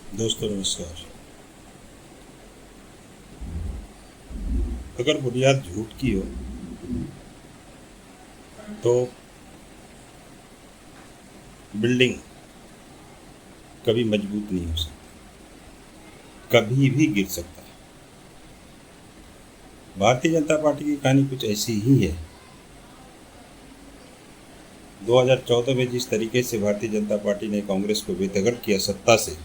दोस्तों नमस्कार। अगर बुनियाद झूठ की हो तो बिल्डिंग कभी मजबूत नहीं हो सकती, कभी भी गिर सकता है। भारतीय जनता पार्टी की कहानी कुछ ऐसी ही है। 2014 में जिस तरीके से भारतीय जनता पार्टी ने कांग्रेस को बेदखल किया सत्ता से,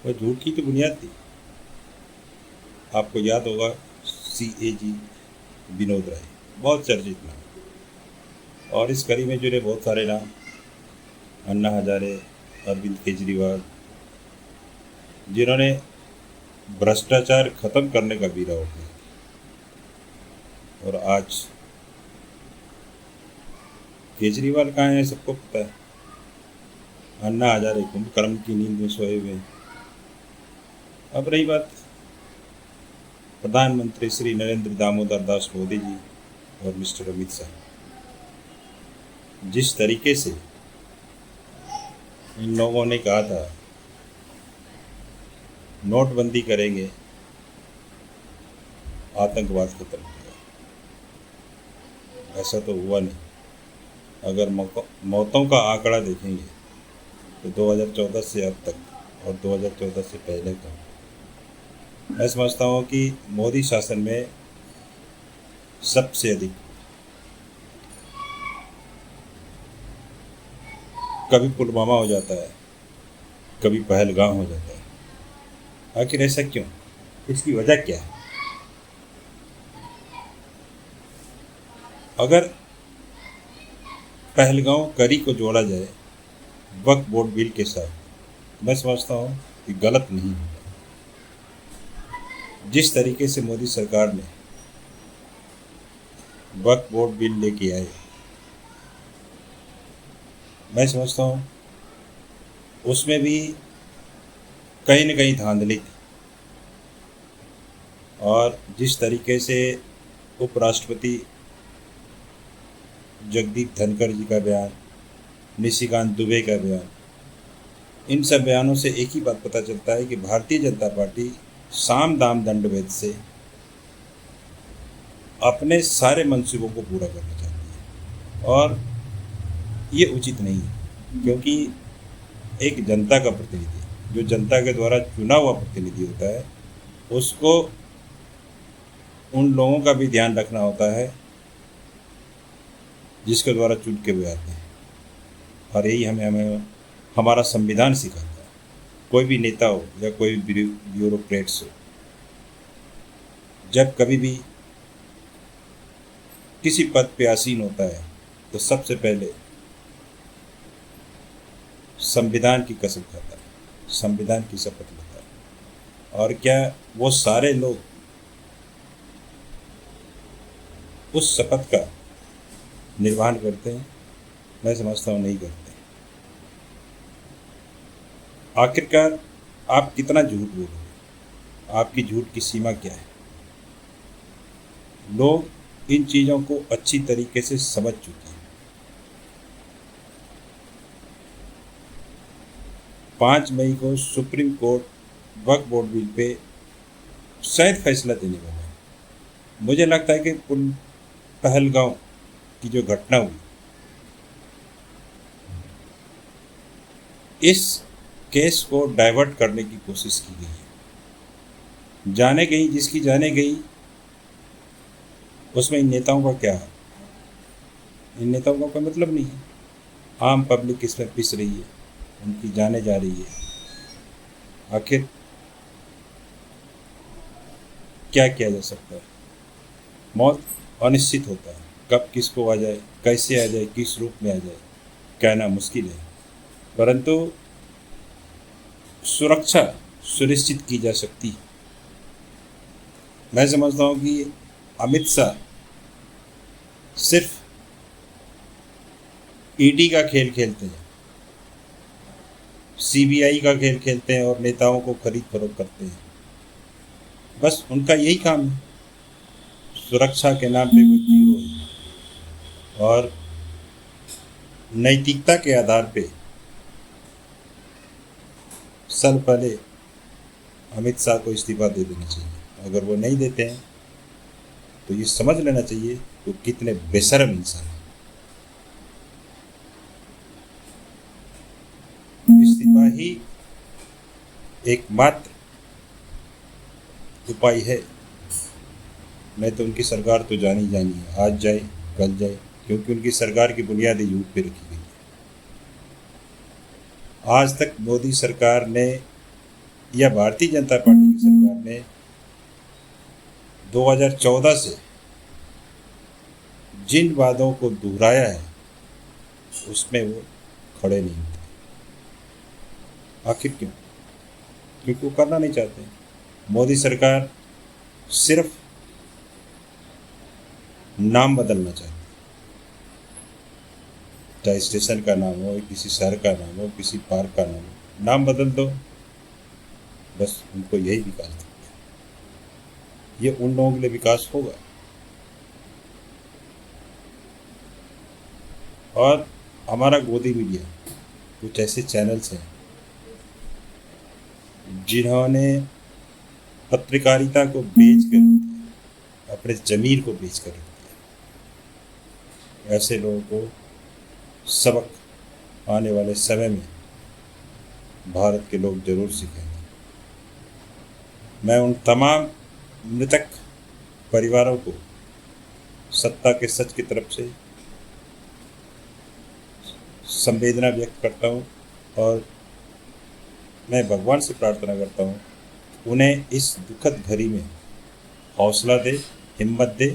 वह झूठ की तो बुनियाद थी। आपको याद होगा CAG विनोद राय, बहुत चर्चित नाम, और इस कड़ी में जुड़े बहुत सारे नाम, अन्ना हजारे, अरविंद केजरीवाल, जिन्होंने भ्रष्टाचार खत्म करने का बीड़ा उठाया। और आज केजरीवाल कहाँ है सबको पता है। अन्ना हजारे कुंभकर्ण की नींद में सोए हुए हैं। अब रही बात प्रधानमंत्री श्री नरेंद्र दामोदर दास मोदी जी और मिस्टर अमित शाह, जिस तरीके से इन लोगों ने कहा था नोटबंदी करेंगे, आतंकवाद खत्म होगा, ऐसा तो हुआ नहीं। अगर मौतों का आंकड़ा देखेंगे तो 2014 से अब तक और 2014 से पहले का, मैं समझता हूँ कि मोदी शासन में सबसे अधिक। कभी पुलवामा हो जाता है, कभी पहलगाम हो जाता है। आखिर ऐसा क्यों? इसकी वजह क्या है? अगर पहलगाम करी को जोड़ा जाए वक्फ बोर्ड बिल के साथ, मैं समझता हूँ कि गलत नहीं होगा। जिस तरीके से मोदी सरकार ने वक्फ बोर्ड बिल लेके आए, मैं समझता हूँ उसमें भी कहीं न कहीं धांधली थी। और जिस तरीके से उपराष्ट्रपति जगदीप धनखड़ जी का बयान, निशिकांत दुबे का बयान, इन सब बयानों से एक ही बात पता चलता है कि भारतीय जनता पार्टी साम दाम दंड भेद से अपने सारे मंसूबों को पूरा करना चाहती है। और ये उचित नहीं है, क्योंकि एक जनता का प्रतिनिधि, जो जनता के द्वारा चुना हुआ प्रतिनिधि होता है, उसको उन लोगों का भी ध्यान रखना होता है जिसके द्वारा चुन के वे आते हैं। और यही हमें हमारा संविधान सिखाता है। कोई भी नेता हो या कोई भी ब्यूरोक्रेट्स हो, जब कभी भी किसी पद पे आसीन होता है तो सबसे पहले संविधान की कसम खाता है, संविधान की शपथ लेता है। और क्या वो सारे लोग उस शपथ का निर्वहन करते हैं? मैं समझता हूँ नहीं करते। आखिरकार आप कितना झूठ बोलोगे? आपकी झूठ की सीमा क्या है? लोग इन चीज़ों को अच्छी तरीके से समझ चुके हैं। 5 मई को सुप्रीम कोर्ट वक्फ बोर्ड बिल पे शायद फैसला देने वाला है। मुझे लगता है कि पहलगांव की जो घटना हुई, इस केस को डाइवर्ट करने की कोशिश की गई है। जाने गई जिसकी जाने गई, उसमें इन नेताओं का क्या है? इन नेताओं का कोई मतलब नहीं है। आम पब्लिक इसमें पिस रही है, उनकी जाने जा रही है। आखिर क्या किया जा सकता है? मौत अनिश्चित होता है, कब किसको आ जाए, कैसे आ जाए, किस रूप में आ जाए, कहना मुश्किल है। परंतु सुरक्षा सुनिश्चित की जा सकती है। मैं समझता हूँ कि अमित शाह सिर्फ ईडी का खेल खेलते हैं, CBI का खेल खेलते हैं और नेताओं को खरीद फरोख्त करते हैं। बस उनका यही काम है। सुरक्षा के नाम पे वो जीरो है और नैतिकता के आधार पे साल पहले अमित शाह को इस्तीफा दे देना चाहिए। अगर वो नहीं देते हैं तो ये समझ लेना चाहिए वो कितने बेशर्म इंसान हैं। इस्तीफा ही एकमात्र उपाय है। नहीं तो उनकी सरकार तो जानी जानी है, आज जाए कल जाए, क्योंकि उनकी सरकार की बुनियादी झूठ पे रखी गई है। आज तक मोदी सरकार ने या भारतीय जनता पार्टी की सरकार ने 2014 से जिन वादों को दोहराया है उसमें वो खड़े नहीं होते। आखिर क्यों? क्योंकि वो करना नहीं चाहते। मोदी सरकार सिर्फ नाम बदलना चाहती है, चाहे स्टेशन का नाम हो, किसी शहर का नाम हो, किसी पार्क का नाम हो, नाम बदल दो, बस उनको यही विकास दिखता है। ये उन लोगों के लिए विकास होगा। और हमारा गोदी मीडिया, कुछ ऐसे चैनल्स हैं जिन्होंने पत्रकारिता को बेच कर अपने ज़मीर को बेच कर रख दिया। ऐसे लोगों को सबक आने वाले समय में भारत के लोग जरूर सीखेंगे। मैं उन तमाम मृतक परिवारों को सत्ता के सच की तरफ से संवेदना व्यक्त करता हूँ और मैं भगवान से प्रार्थना करता हूँ उन्हें इस दुखद घड़ी में हौसला दे, हिम्मत दे,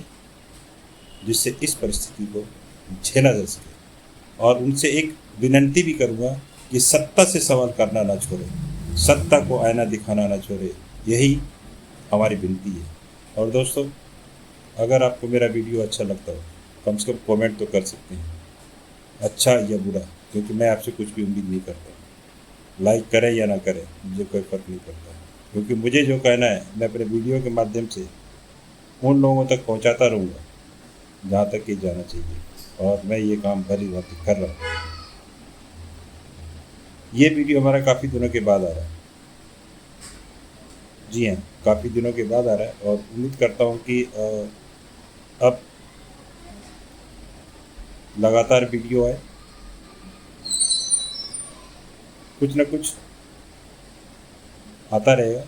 जिससे इस परिस्थिति को झेला जा सके। और उनसे एक विनती भी करूँगा कि सत्ता से सवाल करना ना छोड़े, सत्ता को आईना दिखाना ना छोड़े, यही हमारी विनती है। और दोस्तों, अगर आपको मेरा वीडियो अच्छा लगता हो कम से कम कमेंट तो कर सकते हैं, अच्छा या बुरा, क्योंकि मैं आपसे कुछ भी उम्मीद नहीं करता। लाइक करें या ना करें मुझे कोई फ़र्क नहीं पड़ता, क्योंकि मुझे जो कहना है मैं अपने वीडियो के माध्यम से उन लोगों तक पहुंचाता रहूँगा जहाँ तक कि जाना चाहिए। और मैं ये काम भली भांति कर रहा हूँ। ये वीडियो हमारा काफ़ी दिनों के बाद आ रहा है। जी हाँ, काफ़ी दिनों के बाद आ रहा है और उम्मीद करता हूँ कि अब लगातार वीडियो आए, कुछ न कुछ आता रहेगा,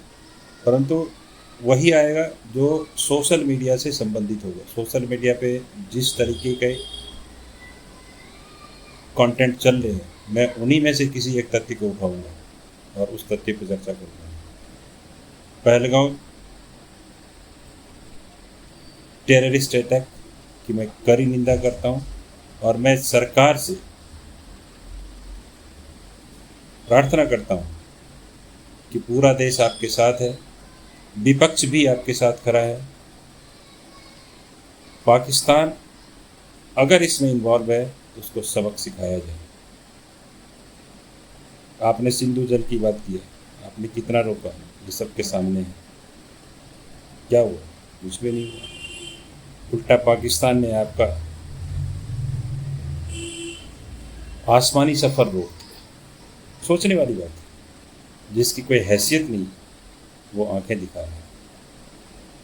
परंतु वही आएगा जो सोशल मीडिया से संबंधित होगा। सोशल मीडिया पे जिस तरीके के कंटेंट चल रहे हैं, मैं उन्हीं में से किसी एक तथ्य को उठाऊंगा और उस तथ्य पर चर्चा करूंगा। पहलगांव टेररिस्ट अटैक की मैं कड़ी निंदा करता हूं और मैं सरकार से प्रार्थना करता हूं कि पूरा देश आपके साथ है, विपक्ष भी आपके साथ खड़ा है। पाकिस्तान अगर इसमें इन्वॉल्व है तो उसको सबक सिखाया जाए। आपने सिंधु जल की बात की है, आपने कितना रोका, ये सबके सामने है। क्या हुआ? कुछ भी नहीं हुआ। उल्टा पाकिस्तान ने आपका आसमानी सफ़र रोक दिया। सोचने वाली बात है। जिसकी कोई हैसियत नहीं वो आंखें दिखा रहा है।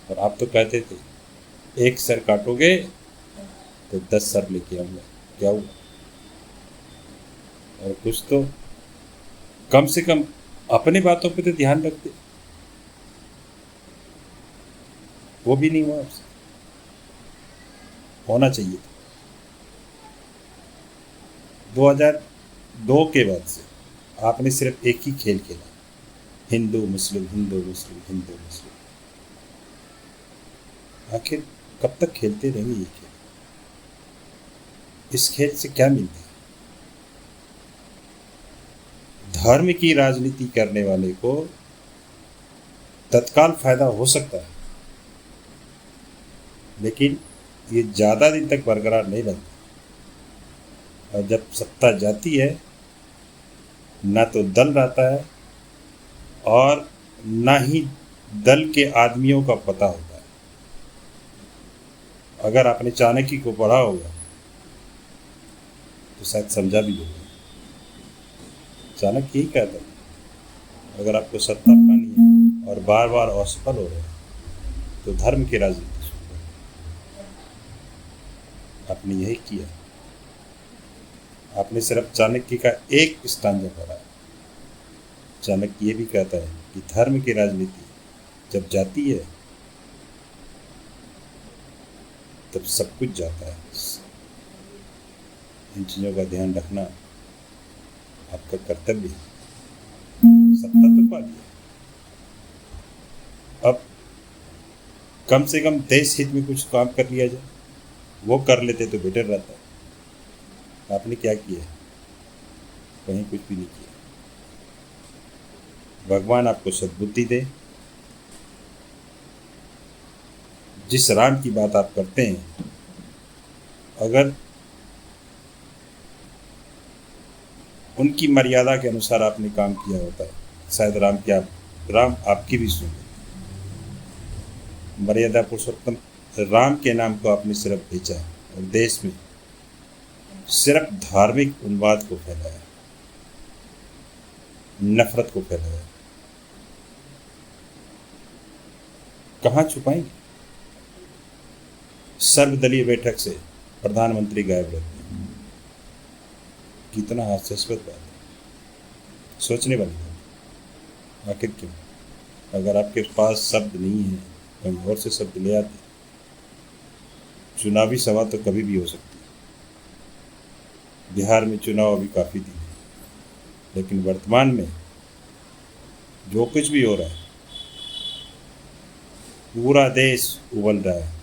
और आप तो कहते थे एक सर काटोगे तो 10 सर लेके आऊँगा। क्या हुआ? और कुछ तो कम से कम अपनी बातों पे तो ध्यान रखते, वो भी नहीं हुआ। आपसे होना चाहिए था। 2002 के बाद से आपने सिर्फ एक ही खेल खेला, हिंदू मुस्लिम हिंदू मुस्लिम हिंदू मुस्लिम। आखिर कब तक खेलते रहेंगे ये खेल? इस खेल से क्या मिलता है? धर्म की राजनीति करने वाले को तत्काल फायदा हो सकता है, लेकिन ये ज़्यादा दिन तक बरकरार नहीं रहता। और जब सत्ता जाती है ना तो दल रहता है और ना ही दल के आदमियों का पता होता है। अगर आपने चाणक्य को पढ़ा होगा तो शायद समझा भी होगा। चाणक्य यही कहता है, अगर आपको सत्ता पानी है और बार बार असफल हो रहे हैं तो धर्म की राजनीति शुरू करें। आपने यही किया। आपने सिर्फ चाणक्य का एक स्टांजा पढ़ा। चाणक्य ये भी कहता है कि धर्म की राजनीति जब जाती है तब सब कुछ जाता है। इन चीज़ों का ध्यान रखना आपका कर्तव्य है। सत्ता तो पा लिया, अब कम से कम देश हित में कुछ काम कर लिया जाए, वो कर लेते तो बेटर रहता। आपने क्या किया? कहीं कुछ भी नहीं किया। भगवान आपको सद्बुद्धि दे। जिस राम की बात आप करते हैं, अगर उनकी मर्यादा के अनुसार आपने काम किया होता है, शायद राम आपकी भी सुने। मर्यादा पुरुषोत्तम राम के नाम को आपने सिर्फ बेचा और देश में सिर्फ धार्मिक उन्माद को फैलाया, नफरत को फैलाया। कहाँ छुपाएंगे? सर्वदलीय बैठक से प्रधानमंत्री गायब रहते हैं। कितना हास्यास्पद बात है, सोचने वाली बात। आखिर क्यों? अगर आपके पास शब्द नहीं है, कहीं और से शब्द ले आते। चुनावी सभा तो कभी भी हो सकती है। बिहार में चुनाव अभी काफ़ी दिन है, लेकिन वर्तमान में जो कुछ भी हो रहा है, पूरा देश उबल रहा है।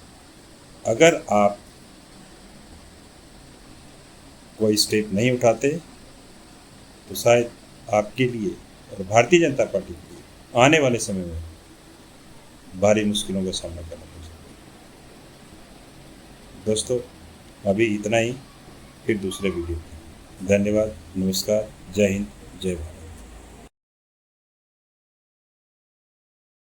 अगर आप कोई स्टेप नहीं उठाते तो शायद आपके लिए और भारतीय जनता पार्टी के लिए आने वाले समय में भारी मुश्किलों का सामना करना पड़ सकता है। दोस्तों, अभी इतना ही, फिर दूसरे वीडियो। धन्यवाद, नमस्कार, जय हिंद, जय भारत।